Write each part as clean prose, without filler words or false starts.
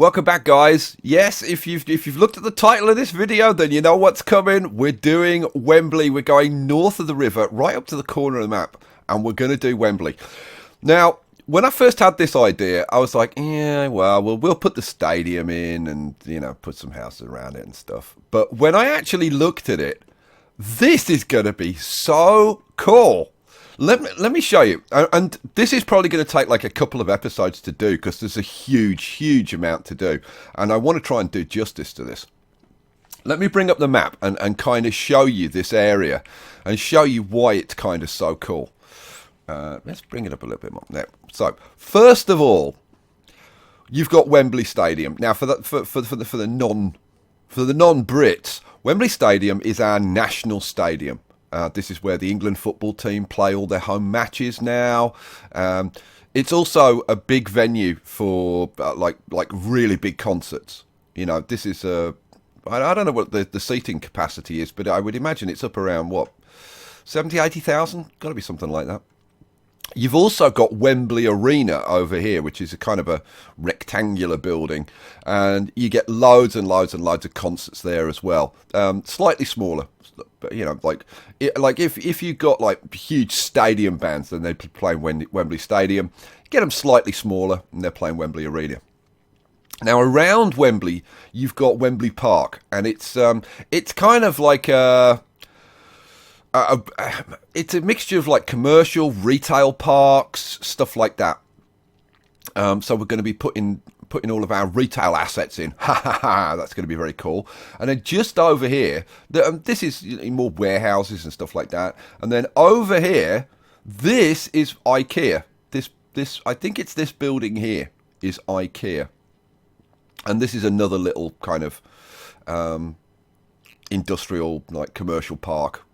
Welcome back, guys. Yes, if you've looked at the title of this video, then you know what's coming. We're doing Wembley. We're going north of the river, right up to the corner of the map, and we're going to do Wembley. Now, when I first had this idea, I was like, yeah, well, we'll put the stadium in and, you know, put some houses around it and stuff. But when I actually looked at it, this is going to be so cool. Let me show you, and this is probably going to take like a couple of episodes to do because there's a huge amount to do, and I want to try and do justice to this. Let me bring up the map and kind of show you this area and show you why it's kind of so cool. Let's bring it up a little bit more. Now, so first of all, you've got Wembley Stadium. Now, for the non-Brits, Wembley Stadium is our national stadium. This is where the England football team play all their home matches now. It's also a big venue for like really big concerts. You know, this is I don't know what the seating capacity is, but I would imagine it's up around what 70,000-80,000. Got to be something like that. You've also got Wembley Arena over here, which is a kind of a rectangular building, and you get loads and loads and loads of concerts there as well. Slightly smaller, but you know, like if you got like huge stadium bands, then they'd be playing Wembley Stadium. Get them slightly smaller, and they're playing Wembley Arena. Now around Wembley, you've got Wembley Park, and it's kind of like it's a mixture of like commercial, retail parks, stuff like that. So we're going to be putting all of our retail assets in. That's going to be very cool. And then just over here, this is more warehouses and stuff like that. And then over here, this is IKEA. This I think it's this building here is IKEA. And this is another little kind of industrial, like commercial park.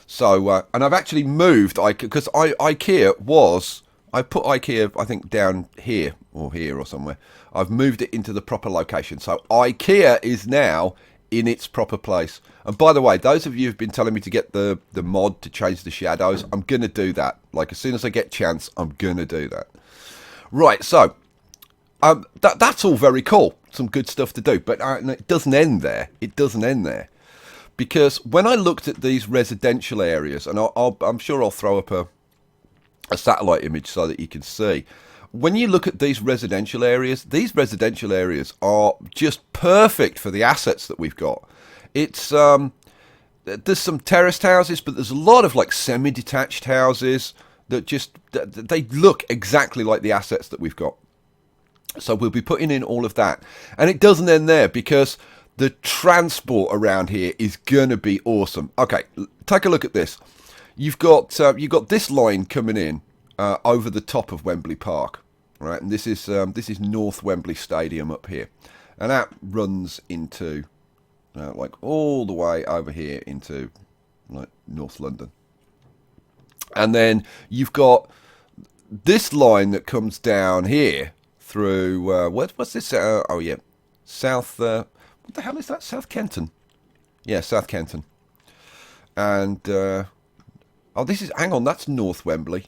So, and I've actually moved, because IKEA was, I put IKEA, I think, down here or somewhere. I've moved it into the proper location. So IKEA is now in its proper place. And by the way, those of you who've been telling me to get the mod to change the shadows, I'm going to do that. Like, as soon as I get a chance, I'm going to do that. Right, so, that's all very cool. Some good stuff to do. But it doesn't end there. It doesn't end there. Because when I looked at these residential areas, and I'm sure I'll throw up a satellite image so that you can see. When you look at these residential areas are just perfect for the assets that we've got. It's there's some terraced houses, but there's a lot of like semi-detached houses that they look exactly like the assets that we've got. So we'll be putting in all of that, and it doesn't end there because the transport around here is gonna be awesome. Okay, take a look at this. You've got this line coming in over the top of Wembley Park, right? And this is North Wembley Stadium up here, and that runs into like all the way over here into like North London. And then you've got this line that comes down here through what's this? Oh yeah, South. What the hell is that? South Kenton. Yeah, South Kenton. And this is. Hang on, that's North Wembley.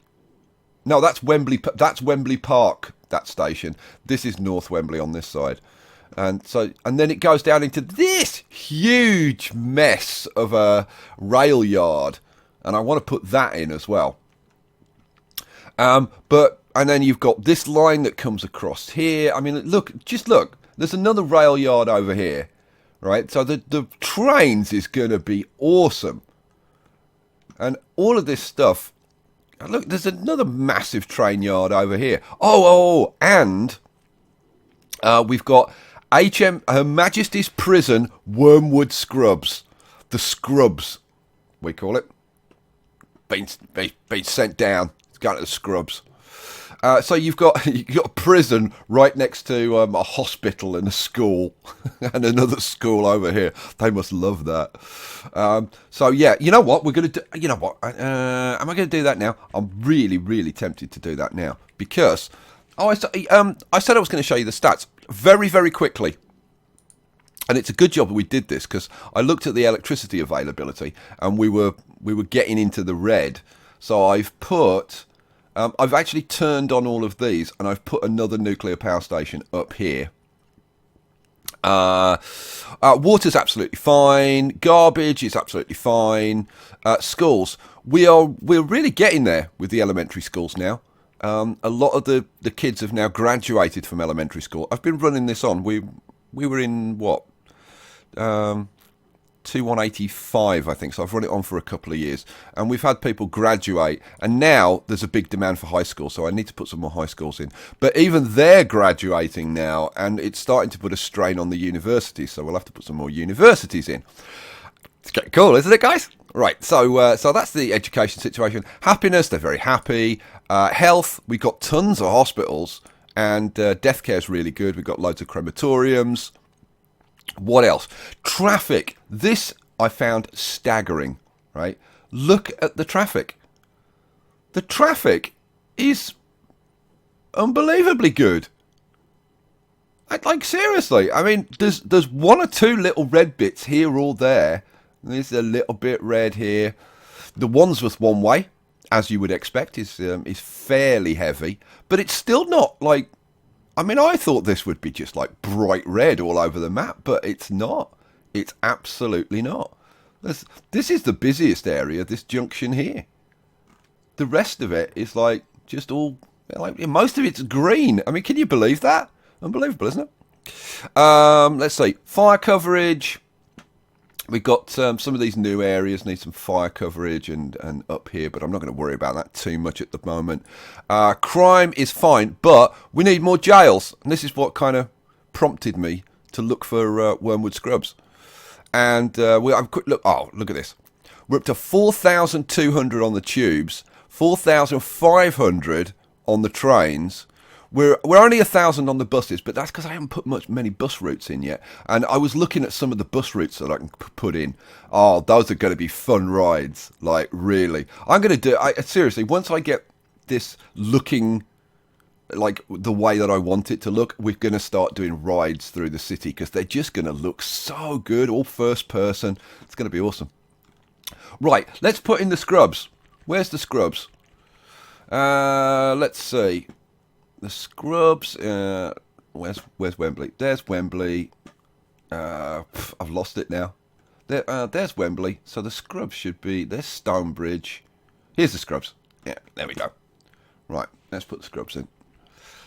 No, that's Wembley. That's Wembley Park. That station. This is North Wembley on this side. And then it goes down into this huge mess of a rail yard, and I want to put that in as well. And then you've got this line that comes across here. I mean, just look. There's another rail yard over here, right? So the trains is going to be awesome. And all of this stuff. Look, there's another massive train yard over here. And we've got Her Majesty's Prison Wormwood Scrubs. The Scrubs, we call it. Been sent down. It's going to the Scrubs. So you've got a prison right next to a hospital and a school, and another school over here. They must love that. So yeah, you know what we're gonna do? You know what? Am I gonna do that now? I'm really tempted to do that now because I said I was going to show you the stats very quickly. And it's a good job we did this because I looked at the electricity availability and we were getting into the red. So I've actually turned on all of these, and I've put another nuclear power station up here Water's absolutely fine. Garbage is absolutely fine. Schools, we're really getting there with the elementary schools now. A lot of the kids have now graduated from elementary school. I've been running this on. We were in what? 2185, I think. So I've run it on for a couple of years, and we've had people graduate, and now there's a big demand for high school, so I need to put some more high schools in. But even they're graduating now, and it's starting to put a strain on the universities, so we'll have to put some more universities in. It's getting cool, isn't it, guys? Right, so that's the education situation. Happiness, they're very happy. Health, we've got tons of hospitals, and death care is really good. We've got loads of crematoriums. What else? Traffic. This I found staggering, right? Look at the traffic. The traffic is unbelievably good. Like, seriously. I mean, there's one or two little red bits here or there. There's a little bit red here. The Wandsworth one way, as you would expect, is fairly heavy. But it's still not like... I mean, I thought this would be just like bright red all over the map, but it's not. It's absolutely not. This is the busiest area, this junction here. The rest of it is like just all, like most of it's green. I mean, can you believe that? Unbelievable, isn't it? Let's see. Fire coverage. We've got some of these new areas need some fire coverage and up here, but I'm not going to worry about that too much at the moment. Crime is fine, but we need more jails. And this is what kind of prompted me to look for Wormwood Scrubs. And we have a quick look. Oh, look at this. We're up to 4,200 on the tubes, 4,500 on the trains. We're only 1,000 on the buses, but that's because I haven't put many bus routes in yet. And I was looking at some of the bus routes that I can put in. Oh, those are going to be fun rides. Like, really. I'm going to do... seriously, once I get this looking like the way that I want it to look, we're going to start doing rides through the city because they're just going to look so good, all first person. It's going to be awesome. Right, let's put in the scrubs. Where's the scrubs? Let's see. The scrubs, where's Wembley? There's Wembley. I've lost it now. There's Wembley. So the scrubs should be, there's Stonebridge. Here's the scrubs. Yeah, there we go. Right, let's put the scrubs in.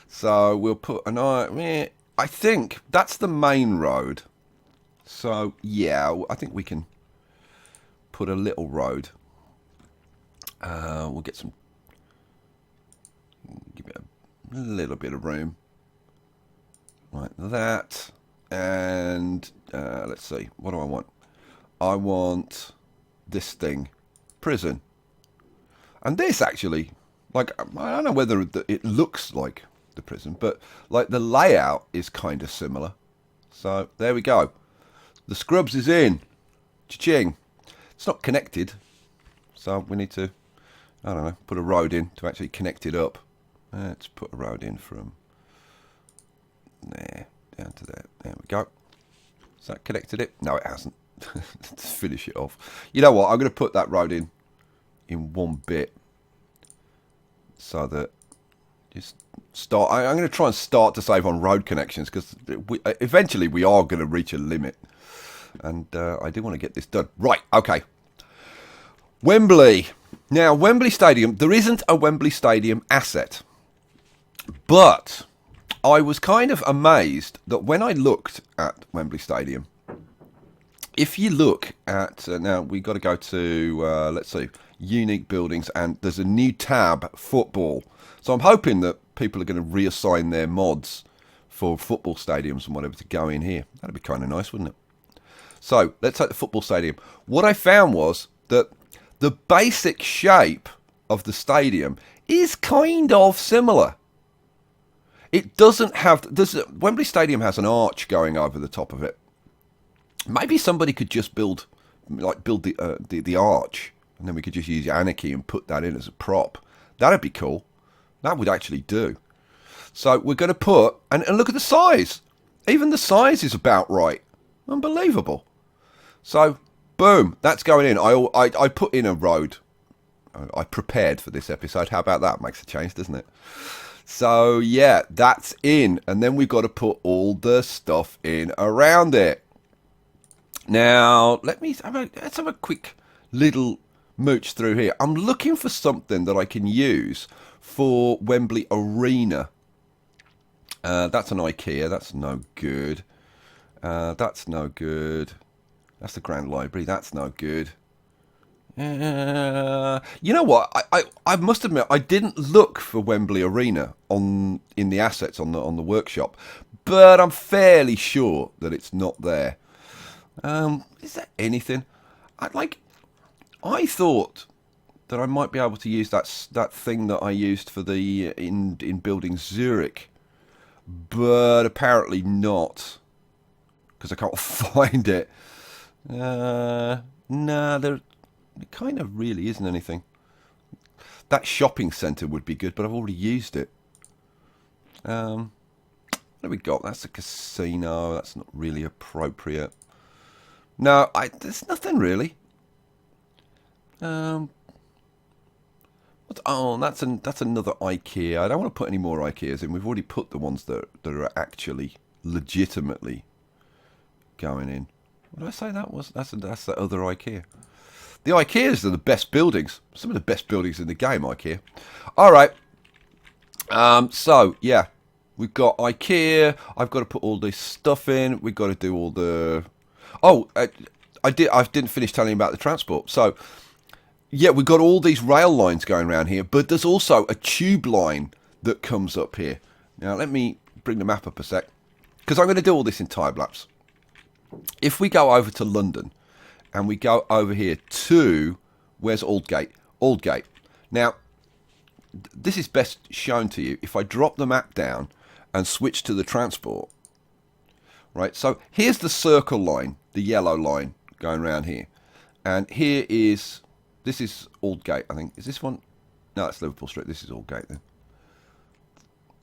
So we'll put an eye, I think that's the main road. So yeah, I think we can put a little road. We'll get some, give it a little bit of room like that, and let's see, what do I want? I want this thing, prison, and this actually, like, I don't know whether it looks like the prison, but like the layout is kind of similar. So there we go, the scrubs is in. Cha-ching. It's not connected, so we need to, I don't know, put a road in to actually connect it up. Let's put a road in from there down to there. There we go. Has that connected it? No, it hasn't. Let's finish it off. You know what? I'm going to put that road in one bit so that just start. I'm going to try and start to save on road connections because eventually we are going to reach a limit, and I do want to get this done. Right. Okay. Wembley. Now, Wembley Stadium. There isn't a Wembley Stadium asset. But I was kind of amazed that when I looked at Wembley Stadium, if you look at, now we've got to go to, let's see, unique buildings, and there's a new tab, football. So I'm hoping that people are going to reassign their mods for football stadiums and whatever to go in here. That'd be kind of nice, wouldn't it? So let's take the football stadium. What I found was that the basic shape of the stadium is kind of similar. It doesn't have... Wembley Stadium has an arch going over the top of it. Maybe somebody could just build the arch, and then we could just use Anarchy and put that in as a prop. That'd be cool. That would actually do. So we're going to put... And look at the size. Even the size is about right. Unbelievable. So, boom. That's going in. I put in a road I prepared for this episode. How about that? Makes a change, doesn't it? So yeah, that's in, and then we've got to put all the stuff in around it. Now let's have a quick little mooch through here. I'm looking for something that I can use for Wembley Arena. That's an IKEA. That's no good. That's no good. That's the Grand Library. That's no good. You know what? I must admit I didn't look for Wembley Arena in the assets on the workshop, but I'm fairly sure that it's not there. Is there anything? I thought that I might be able to use that thing that I used for the in building Zurich, but apparently not, because I can't find it. No, there kind of really isn't anything. That shopping centre would be good, but I've already used it. What have we got? That's a casino. That's not really appropriate. No, there's nothing really. Oh, that's another IKEA. I don't want to put any more IKEAs in. We've already put the ones that are actually legitimately going in. What did I say that was? That's the other IKEA. The IKEAs are the best buildings. Some of the best buildings in the game, IKEA. All right. So yeah, we've got IKEA. I've got to put all this stuff in. We've got to do all the. Oh, I didn't finish telling you about the transport. So yeah, we've got all these rail lines going around here, but there's also a tube line that comes up here. Now let me bring the map up a sec, because I'm going to do all this in time-lapse. If we go over to London, and we go over here to, where's Aldgate? Aldgate. Now, this is best shown to you if I drop the map down and switch to the transport. Right, so here's the circle line, the yellow line going around here. And here is, this is Aldgate, I think. Is this one? No, it's Liverpool Street. This is Aldgate then.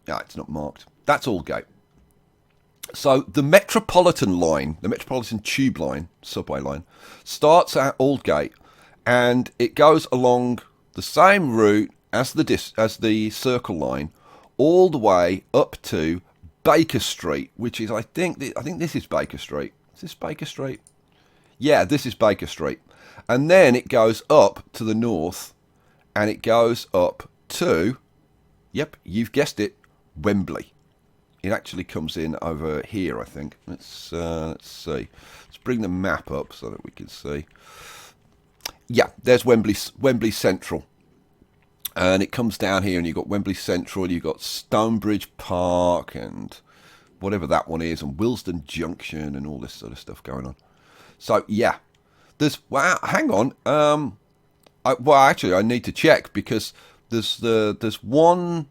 No, it's not marked. That's Aldgate. So the Metropolitan line, the Metropolitan Tube line, subway line, starts at Aldgate, and it goes along the same route as the Circle line, all the way up to Baker Street, which is I think this is Baker Street. Is this Baker Street? Yeah, this is Baker Street, and then it goes up to the north, and it goes up to, yep, you've guessed it, Wembley. It actually comes in over here, I think. Let's see. Let's bring the map up so that we can see. Yeah, there's Wembley Central. And it comes down here, and you've got Wembley Central, you've got Stonebridge Park, and whatever that one is, and Willesden Junction, and all this sort of stuff going on. So, yeah. There's, wow, hang on. Actually, I need to check, because there's one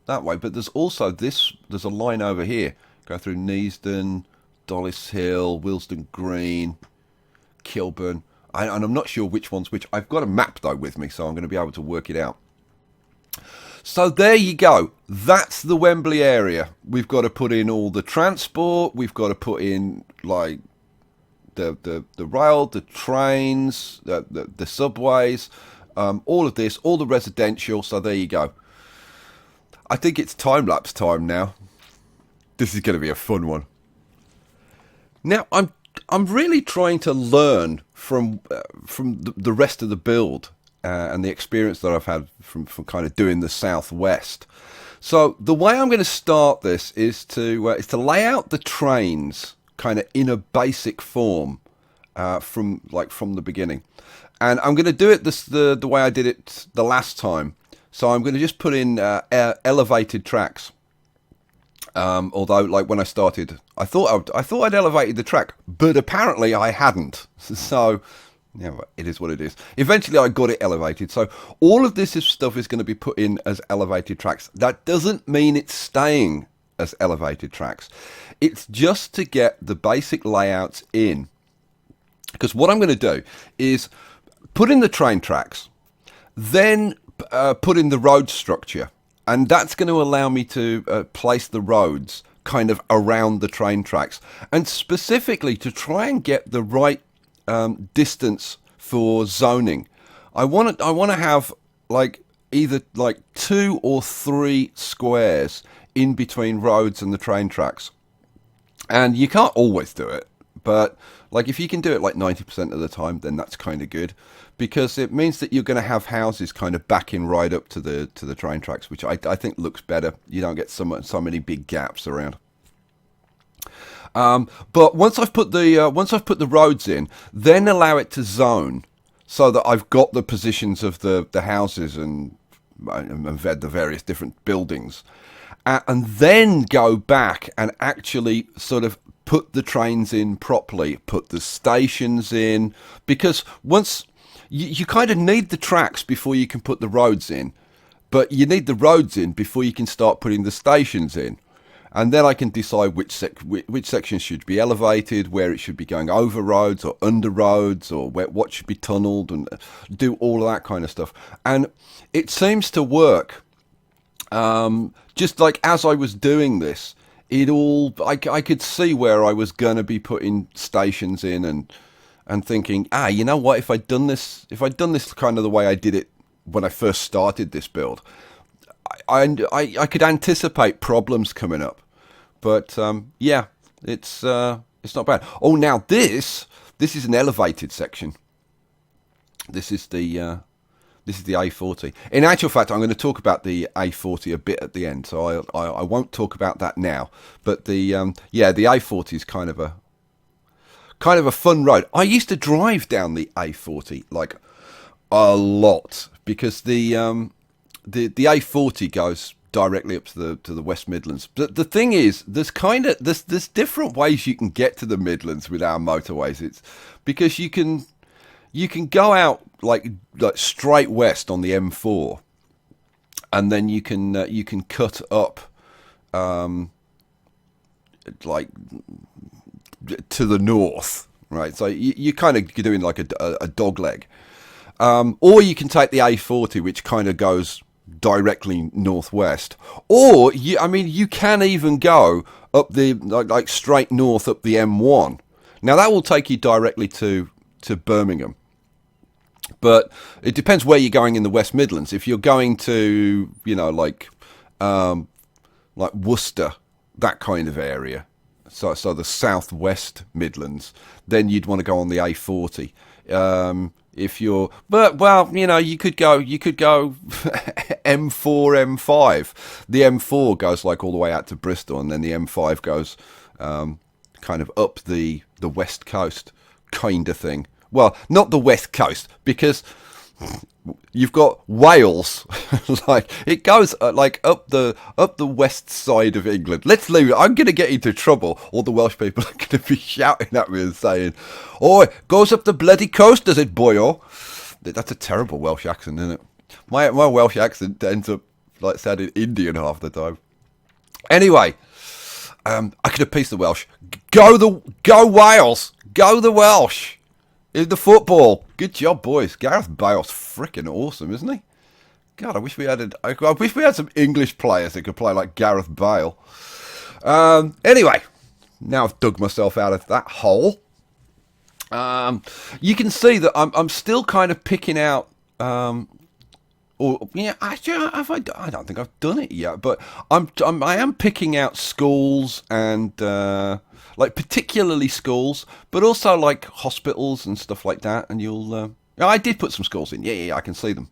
that way, but there's also there's a line over here, go through Neasden, Dollis Hill, Willesden Green, Kilburn, and I'm not sure which one's which. I've got a map though with me, so I'm going to be able to work it out. So there you go, that's the Wembley area. We've got to put in all the transport, we've got to put in like the rail, the trains, the subways, all of this, all the residential, so there you go. I think it's time-lapse time now. This is going to be a fun one. Now, I'm really trying to learn from the rest of the build and the experience that I've had from kind of doing the Southwest. So the way I'm going to start this is to lay out the trains kind of in a basic form from the beginning, and I'm going to do it the way I did it the last time. So I'm going to just put in elevated tracks. Although, like when I started, I thought I'd elevated the track, but apparently I hadn't. So, yeah, it is what it is. Eventually, I got it elevated. So all of this stuff is going to be put in as elevated tracks. That doesn't mean it's staying as elevated tracks. It's just to get the basic layouts in. Because what I'm going to do is put in the train tracks, then put in the road structure, and that's going to allow me to place the roads kind of around the train tracks, and specifically to try and get the right distance for zoning. I want to have like either like 2 or 3 squares in between roads and the train tracks. And you can't always do it, but like if you can do it like 90% of the time, then that's kind of good, because it means that you're going to have houses kind of backing right up to the train tracks, which I think looks better. You don't get so many big gaps around. But once I've put the roads in, then allow it to zone, so that I've got the positions of the houses and the various different buildings, and then go back and actually sort of put the trains in properly, put the stations in, because once you kind of need the tracks before you can put the roads in, but you need the roads in before you can start putting the stations in. And then I can decide which sections should be elevated, where it should be going over roads or under roads, or what should be tunnelled, and do all of that kind of stuff. And it seems to work. Just like as I was doing this, I could see where I was going to be putting stations in, and thinking, you know what? If I'd done this kind of the way I did it when I first started this build, I could anticipate problems coming up. But yeah, it's not bad. Oh, now this is an elevated section. This is the A40. In actual fact, I'm going to talk about the A40 a bit at the end, so I won't talk about that now. But the A40 is kind of a fun road. I used to drive down the A40 like a lot, because the A40 goes directly up to the West Midlands. But the thing is, there's different ways you can get to the Midlands with our motorways. It's because you can go out like straight west on the M4, and then you can cut up like to the north, right? So you kind of doing like a dog leg, or you can take the A40, which kind of goes directly northwest, or you can even go up the like straight north up the M1. Now that will take you directly to Birmingham, but it depends where you're going in the West Midlands. If you're going to like Worcester, that kind of area, so the southwest Midlands, then you'd want to go on the A40. If you're, you could go M4, M5. The M4 goes like all the way out to Bristol, and then the M5 goes kind of up the west coast kind of thing. Well, not the west coast, because you've got Wales. Like it goes like up the west side of England. Let's leave it. I'm going to get into trouble. All the Welsh people are going to be shouting at me and saying, "Oh, it goes up the bloody coast, does it, boyo?" That's a terrible Welsh accent, isn't it? My Welsh accent ends up like sounding Indian half the time. Anyway, I could appease the Welsh. Go Wales! Go the Welsh! In the football. Good job, boys. Gareth Bale's freaking awesome, isn't he? God, I wish we had some English players that could play like Gareth Bale. Anyway, now I've dug myself out of that hole. You can see that I'm still kind of picking out. I don't think I've done it yet, but I am picking out schools and. Like particularly schools, but also like hospitals and stuff like that. And I did put some schools in. Yeah, I can see them.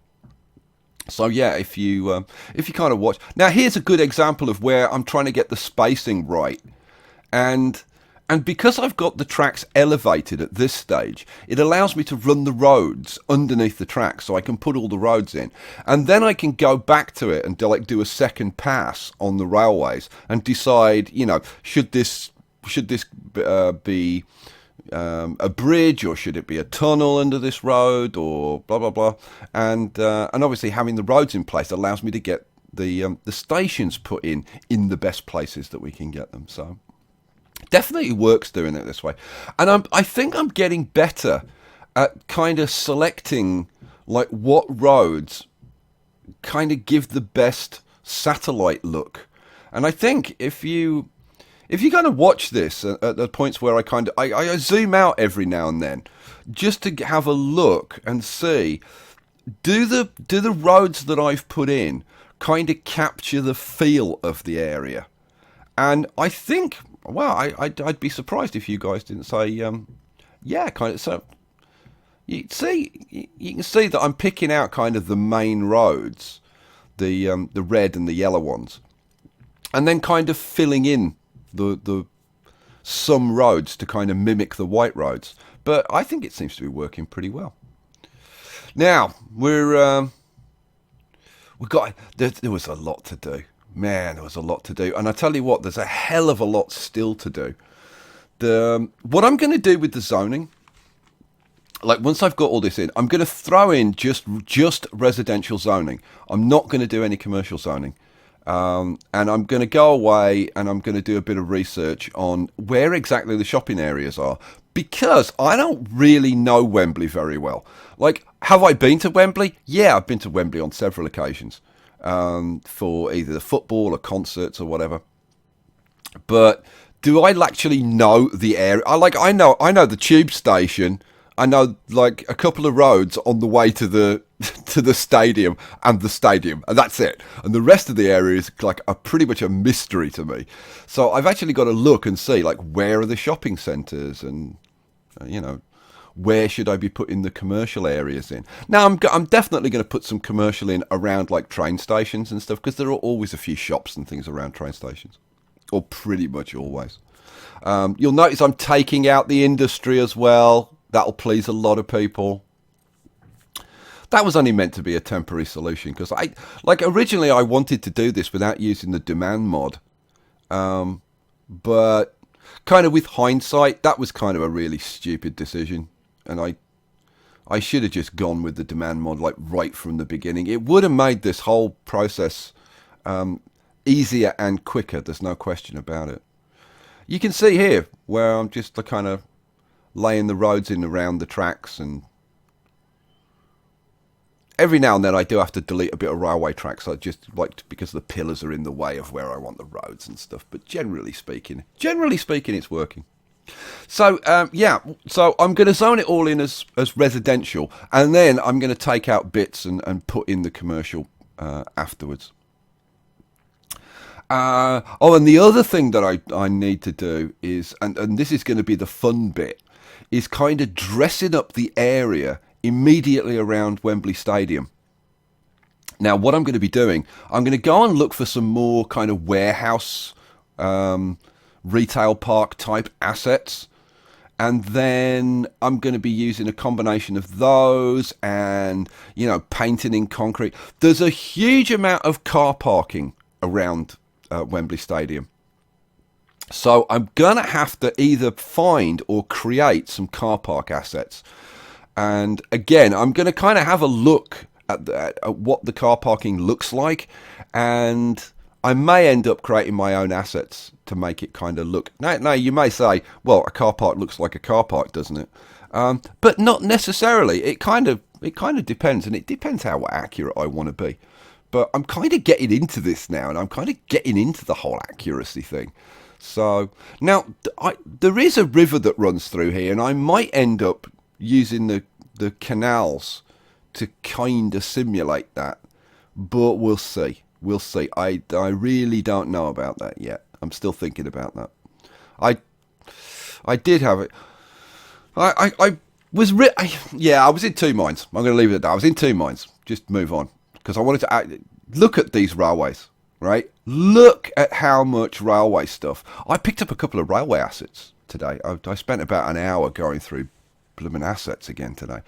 So yeah, if you kind of watch. Now here's a good example of where I'm trying to get the spacing right, and because I've got the tracks elevated at this stage, it allows me to run the roads underneath the tracks, so I can put all the roads in, and then I can go back to it and do a second pass on the railways and decide, should this be a bridge, or should it be a tunnel under this road, or blah blah blah, and obviously having the roads in place allows me to get the stations put in the best places that we can get them. So definitely works doing it this way, and I think I'm getting better at kind of selecting like what roads kind of give the best satellite look, and I think if you kind of watch this at the points where I zoom out every now and then, just to have a look and see do the roads that I've put in kind of capture the feel of the area? And I think, well, I'd be surprised if you guys didn't say, yeah, kind of. So you can see that I'm picking out kind of the main roads, the red and the yellow ones, and then kind of filling in the some roads to kind of mimic the white roads. But I think it seems to be working pretty well. Now we've got there was a lot to do. Man, there was a lot to do, and I tell you what, there's a hell of a lot still to do. What I'm going to do with the zoning, like once I've got all this in, I'm going to throw in just residential zoning. I'm not going to do any commercial zoning, and I'm going to go away and I'm going to do a bit of research on where exactly the shopping areas are, because I don't really know Wembley very well. Like, have I been to Wembley? Yeah, I've been to Wembley on several occasions. For either the football or concerts or whatever. But do I actually know the area? I know the tube station. I know like a couple of roads on the way to the stadium, and that's it. And the rest of the area is like pretty much a mystery to me. So I've actually got to look and see like where are the shopping centres, and where should I be putting the commercial areas in? Now, I'm definitely going to put some commercial in around like train stations and stuff, because there are always a few shops and things around train stations, or pretty much always. You'll notice I'm taking out the industry as well. That'll please a lot of people. That was only meant to be a temporary solution, because originally I wanted to do this without using the demand mod, but kind of with hindsight, that was kind of a really stupid decision. And I should have just gone with the demand mod like right from the beginning. It would have made this whole process easier and quicker. There's no question about it. You can see here where I'm just kind of laying the roads in around the tracks, and every now and then I do have to delete a bit of railway tracks. I just because the pillars are in the way of where I want the roads and stuff. But generally speaking, it's working. So so I'm going to zone it all in as residential, and then I'm going to take out bits and put in the commercial afterwards. And the other thing that I need to do is, and this is going to be the fun bit, is kind of dressing up the area immediately around Wembley Stadium. Now, what I'm going to be doing, I'm going to go and look for some more kind of warehouse retail park type assets, and then I'm going to be using a combination of those and painting in concrete. There's a huge amount of car parking around Wembley Stadium, so I'm going to have to either find or create some car park assets. And again, I'm going to kind of have a look at what the car parking looks like, and I may end up creating my own assets to make it kind of look... Now, you may say, well, a car park looks like a car park, doesn't it? But not necessarily. It kind of depends, and it depends how accurate I want to be. But I'm kind of getting into this now, and I'm kind of getting into the whole accuracy thing. So, now, there is a river that runs through here, and I might end up using the canals to kind of simulate that. But we'll see. We'll see. I really don't know about that yet. I'm still thinking about that. I did have it. I was I was in two minds. I'm going to leave it at that. I was in two minds. Just move on, because I wanted to look at these railways. Right? Look at how much railway stuff. I picked up a couple of railway assets today. I spent about an hour going through blooming assets again today.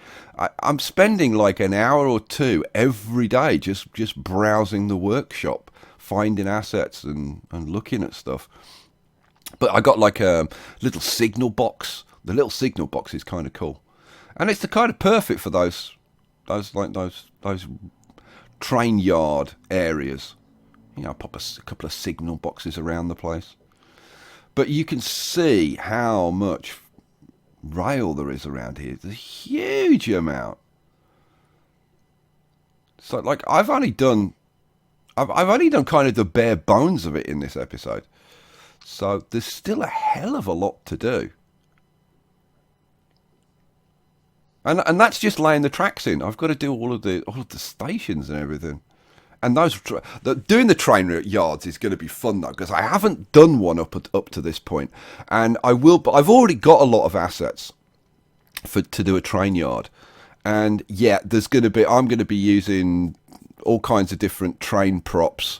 I'm spending like an hour or two every day just browsing the workshop, finding assets and looking at stuff. But I got like a little signal box. The little signal box is kind of cool, and it's the kind of perfect for those train yard areas. Pop a couple of signal boxes around the place. But you can see how much rail there is around here. It's a huge amount. So like I've only done kind of the bare bones of it in this episode. So there's still a hell of a lot to do. And that's just laying the tracks in. I've got to do all of the stations and everything. And doing the train yards is going to be fun though, because I haven't done one up to this point, and I will. But I've already got a lot of assets to do a train yard, and yeah, I'm going to be using all kinds of different train props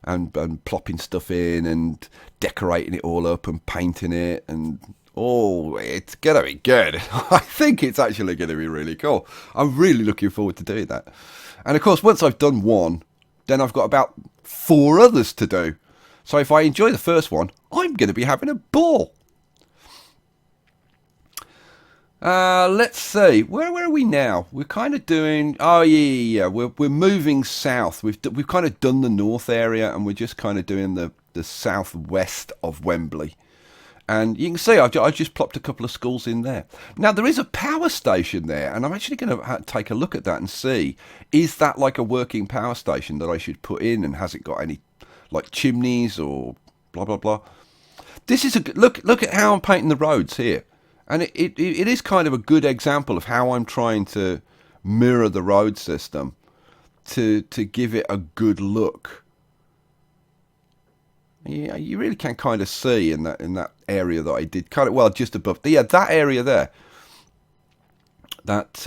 and plopping stuff in and decorating it all up and painting it, and it's going to be good. I think it's actually going to be really cool. I'm really looking forward to doing that. And of course, once I've done one, then I've got about 4 others to do. So if I enjoy the first one, I'm going to be having a ball. Let's see. Where are we now? We're kind of doing... Oh, yeah. We're moving south. We've kind of done the north area, and we're just kind of doing the southwest of Wembley. And you can see I just plopped a couple of schools in there. Now, there is a power station there, and I'm actually going to take a look at that and see, is that like a working power station that I should put in, and has it got any like chimneys or blah, blah, blah. This is a good... Look at how I'm painting the roads here. And it is kind of a good example of how I'm trying to mirror the road system to give it a good look. Yeah, you really can kind of see in that area that I did kind of well just above. Yeah, that area there. That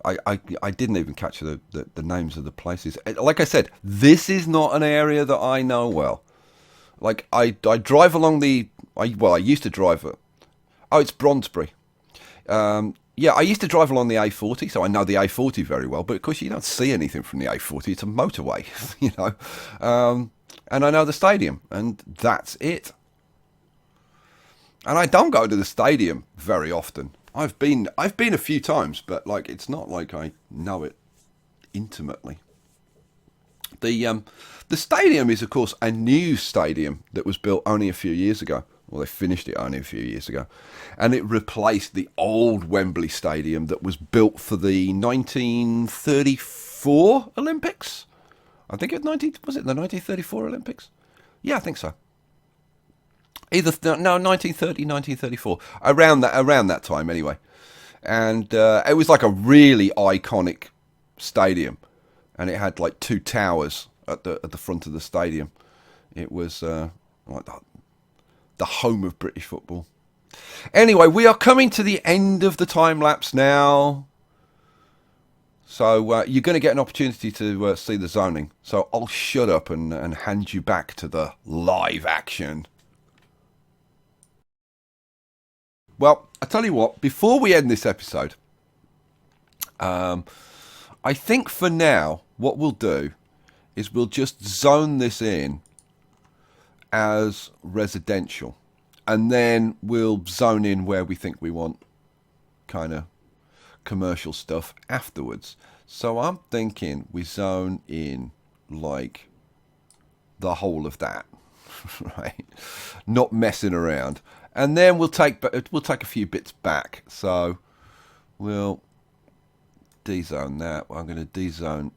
I didn't even catch the names of the places. Like I said, this is not an area that I know well. Like I drive along I used to drive it. Oh, it's Brondesbury. Yeah, I used to drive along the A40, so I know the A40 very well. But of course, you don't see anything from the A40. It's a motorway, you know. And I know the stadium, and that's it. And I don't go to the stadium very often. I've been a few times, but like it's not like I know it intimately. The stadium is, of course, a new stadium that was built only a few years ago. Well, they finished it only a few years ago. And it replaced the old Wembley Stadium that was built for the 1934 Olympics? I think was it the 1934 Olympics? Yeah, I think so. 1930, 1934. Around that time, anyway. And it was like a really iconic stadium. And it had like 2 towers at the front of the stadium. It was like the home of British football. Anyway, we are coming to the end of the time lapse now. So you're going to get an opportunity to see the zoning. So I'll shut up and hand you back to the live action. Well, I tell you what, before we end this episode, I think for now, what we'll do is we'll just zone this in as residential, and then we'll zone in where we think we want kind of commercial stuff afterwards. So I'm thinking we zone in like the whole of that, right? Not messing around, and then we'll take a few bits back. So we'll dezone that. I'm going to dezone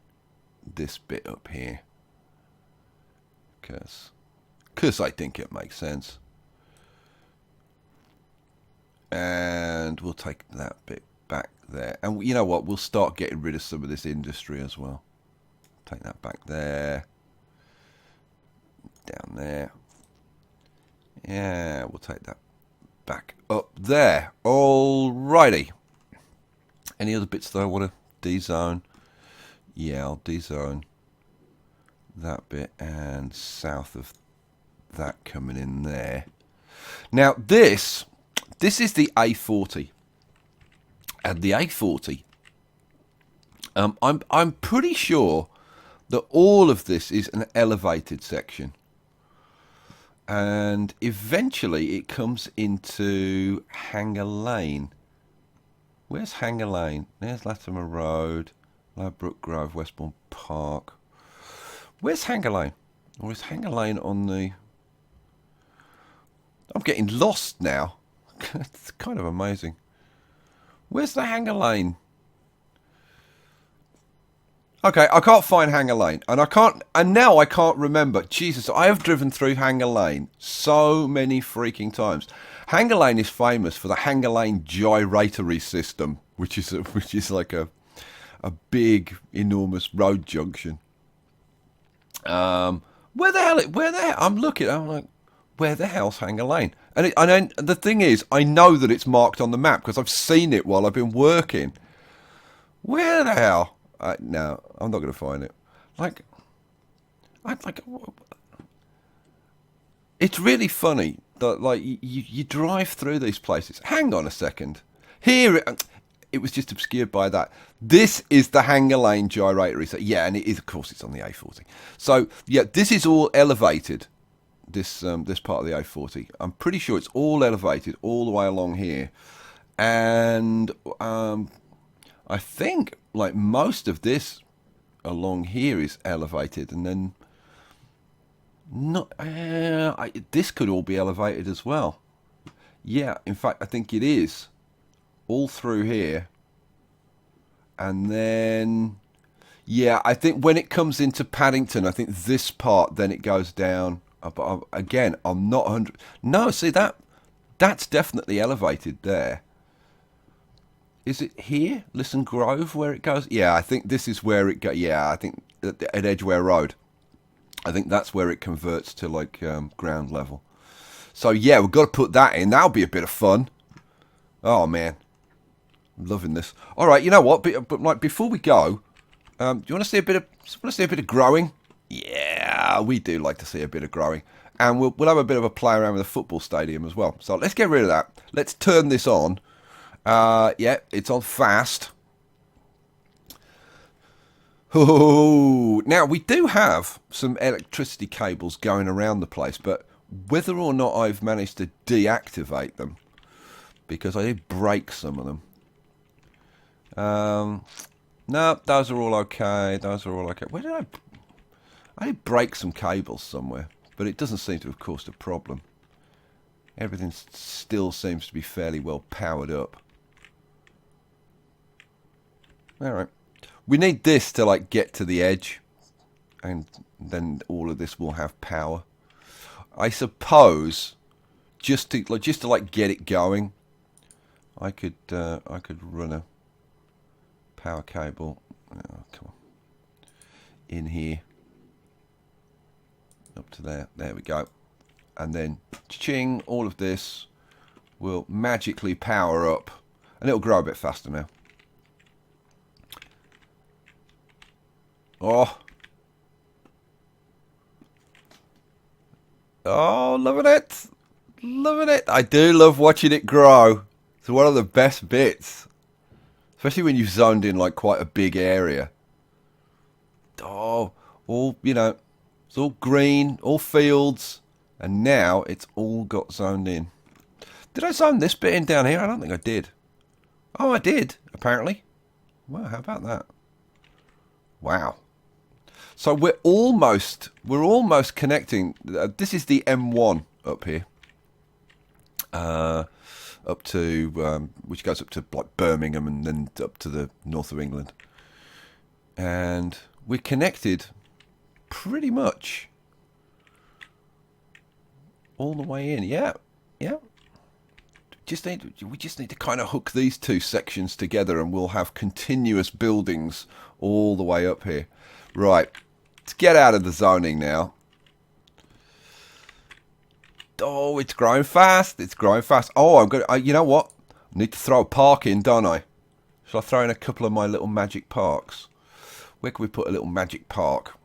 this bit up here because I think it makes sense. And we'll take that bit back there. And you know what? We'll start getting rid of some of this industry as well. Take that back there. Down there. Yeah, we'll take that back up there. Alrighty. Any other bits that I want to dezone? Yeah, I'll dezone that bit and south of that coming in there. Now this is the A40, and the A40. I'm pretty sure that all of this is an elevated section, and eventually it comes into Hanger Lane. Where's Hanger Lane? There's Latimer Road, Ladbroke Grove, Westbourne Park. Where's Hanger Lane? Or is Hanger Lane on the... I'm getting lost now. It's kind of amazing. Where's the Hanger Lane? Okay, I can't find Hanger Lane, and now I can't remember. Jesus, I have driven through Hanger Lane so many freaking times. Hanger Lane is famous for the Hanger Lane gyratory system, which is like a big, enormous road junction. Where the hell? I'm looking. I'm like, where the hell's Hanger Lane? And the thing is, I know that it's marked on the map because I've seen it while I've been working. Where the hell? No, I'm not going to find it. It's really funny that you drive through these places. Hang on a second. Here it was just obscured by that. This is the Hanger Lane gyratory. So yeah, and it is, of course, it's on the A40. So yeah, this is all elevated. This part of the A40. I'm pretty sure it's all elevated all the way along here, and I think like most of this along here is elevated, and then not. This could all be elevated as well. Yeah, in fact, I think it is all through here, and then yeah, I think when it comes into Paddington, I think this part then it goes down. But again, I'm not 100. No, see that's definitely elevated there. Is it here, Listen Grove, where it goes? Yeah, I think this is where it goes. Yeah, I think at Edgware Road. I think that's where it converts to like ground level. So yeah, we've got to put that in. That'll be a bit of fun. Oh man, I'm loving this. All right, you know what? But like before we go, do you want to see a bit of growing? Yeah, we do like to see a bit of growing. And we'll have a bit of a play around with the football stadium as well. So let's get rid of that. Let's turn this on. Yeah, it's on fast. Oh, now we do have some electricity cables going around the place, but whether or not I've managed to deactivate them, because I did break some of them. No, those are all okay. Those are all okay. Where did I did break some cables somewhere, but it doesn't seem to have caused a problem. Everything still seems to be fairly well powered up. Alright. We need this to like get to the edge, and then all of this will have power. I suppose just to like get it going, I could run a power cable. Oh, come on. In here. Up to there. There we go. And then, ching, all of this will magically power up. And it'll grow a bit faster now. Oh. Oh, loving it. Loving it. I do love watching it grow. It's one of the best bits. Especially when you've zoned in like quite a big area. Oh, all, you know, it's all green, all fields, and now it's all got zoned in. Did I zone this bit in down here? I don't think I did. Oh, I did, apparently. Wow, how about that? Wow. So we're almost connecting. This is the M1 up here. Up to, which goes up to like Birmingham and then up to the north of England. And we're connected pretty much all the way in. Yeah, yeah. We just need to kind of hook these two sections together, and we'll have continuous buildings all the way up here. Right, let's get out of the zoning now. Oh, it's growing fast. It's growing fast. Oh, I'm going to, you know what? I need to throw a park in, don't I? Shall I throw in a couple of my little magic parks? Where can we put a little magic park?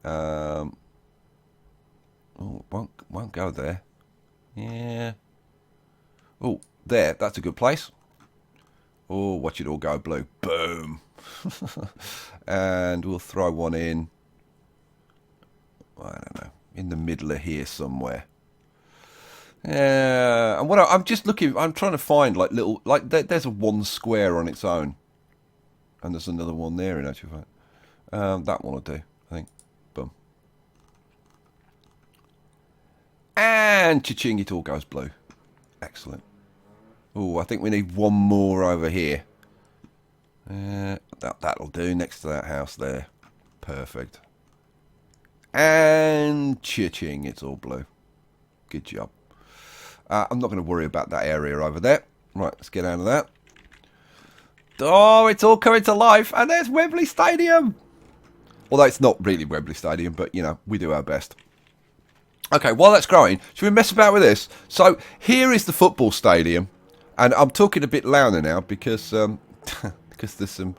Oh, won't go there. Yeah. Oh, there. That's a good place. Oh, watch it all go blue. Boom. And we'll throw one in. I don't know. In the middle of here somewhere. Yeah. And what I'm just looking. I'm trying to find like little. Like there's a one square on its own. And there's another one there in actual fact. That one will do. I think. Boom. And cha-ching, it all goes blue. Excellent. Oh, I think we need one more over here. That'll do next to that house there. Perfect. And cha-ching, it's all blue. Good job. I'm not going to worry about that area over there. Right, let's get out of that. Oh, it's all coming to life. And there's Wembley Stadium. Although it's not really Wembley Stadium, but, you know, we do our best. Okay, while that's growing, should we mess about with this? So, here is the football stadium. And I'm talking a bit louder now because, because there's some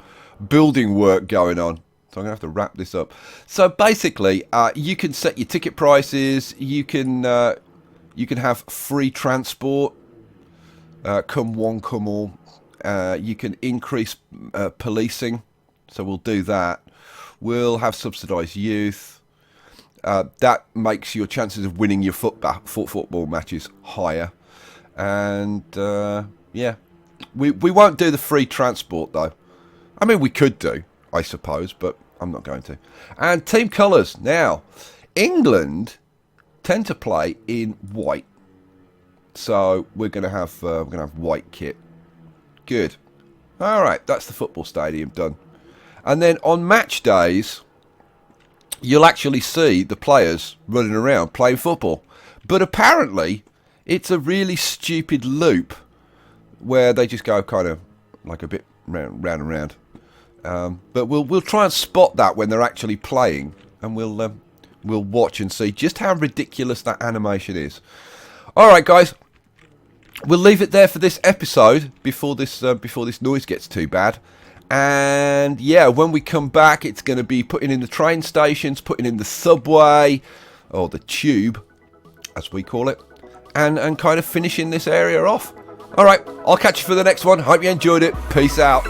building work going on. So I'm going to have to wrap this up. So, basically, you can set your ticket prices. You can have free transport. Come one, come all. You can increase policing, so we'll do that. We'll have subsidised youth. That makes your chances of winning your football matches higher. And yeah, we won't do the free transport though. I mean, we could do, I suppose, but I'm not going to. And team colours. Now, England tend to play in white, so we're going to have white kit. Good. All right, that's the football stadium done. And then on match days, you'll actually see the players running around playing football. But apparently, it's a really stupid loop where they just go kind of like a bit round and round. But we'll try and spot that when they're actually playing, and we'll watch and see just how ridiculous that animation is. All right, guys. We'll leave it there for this episode before this noise gets too bad. And yeah, when we come back, it's going to be putting in the train stations, putting in the subway, or the tube, as we call it, and kind of finishing this area off. All right, I'll catch you for the next one. Hope you enjoyed it. Peace out.